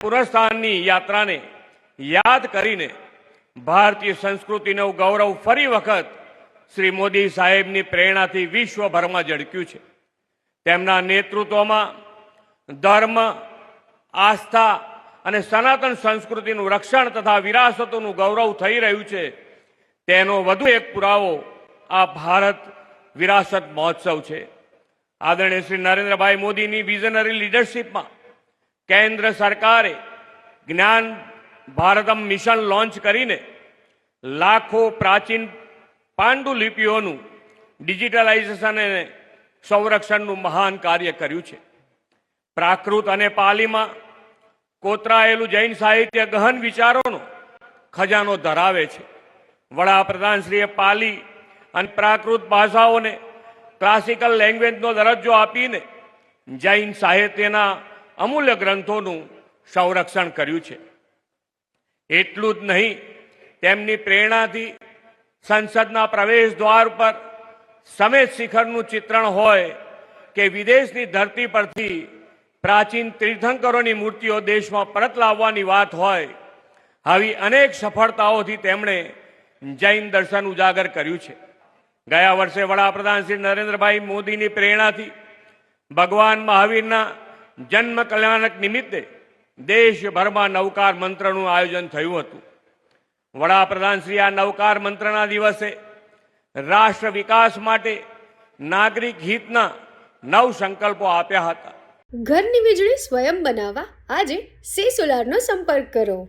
પુનઃસ્થાનની યાત્રાને યાદ કરીને ભારતીય સંસ્કૃતિનું ગૌરવ ફરી વખત શ્રી મોદી સાહેબની પ્રેરણાથી વિશ્વભરમાં ઝળક્યું છે। તેમના નેતૃત્વમાં ધર્મ, આસ્થા અને સનાતન સંસ્કૃતિનું રક્ષણ તથા વિરાસતોનું ગૌરવ થઈ રહ્યું છે। તેનો વધુ એક પુરાવો આ ભારત વિરાસત મહોત્સવ છે। આદરણીય શ્રી નરેન્દ્રભાઈ મોદીની વિઝનરી લીડરશિપમાં કેન્દ્ર સરકારે જ્ઞાન ભારતમ મિશન લોન્ચ કરીને લાખો પ્રાચીન પાંડુલિપિઓનું ડિજિટલાઇઝેશન અને સંરક્ષણનું મહાન કાર્ય કર્યું છે। પ્રાકૃત અને પાલીમાં કોતરાયેલું જૈન સાહિત્ય ગહન વિચારોનો ખજાનો ધરાવે છે। વડાપ્રધાનશ્રીએ પાલી અને પ્રાકૃત ભાષાઓને ક્લાસિકલ લેંગ્વેજનો દરજ્જો આપીને જૈન સાહિત્યના અમૂલ્ય ગ્રંથોનું સંરક્ષણ કર્યું છે। એટલું જ નહીં, તેમની પ્રેરણાથી સંસદના પ્રવેશ દ્વાર પર સમેત શિખરનું ચિત્રણ હોય કે વિદેશની ધરતી પરથી પ્રાચીન તીર્થંકરોની મૂર્તિઓ દેશમાં પરત લાવવાની વાત હોય, આવી અનેક સફળતાઓથી તેમણે જૈન દર્શન ઉજાગર કર્યું છે। ગયા વર્ષે વડાપ્રધાન શ્રી નરેન્દ્રભાઈ મોદીની પ્રેરણાથી ભગવાન મહાવીરના જન્મ કલ્યાણક નિમિત્તે દેશભરમાં નવકાર મંત્રનું આયોજન થયું હતું। વડાપ્રધાન શ્રી આ નવકાર મંત્રના દિવસે રાષ્ટ્ર વિકાસ માટે નાગરિક હિતના નવ સંકલ્પો આપ્યા હતા। ઘરની વીજળી સ્વયં બનાવવા આજે સે સોલારનો સંપર્ક કરો।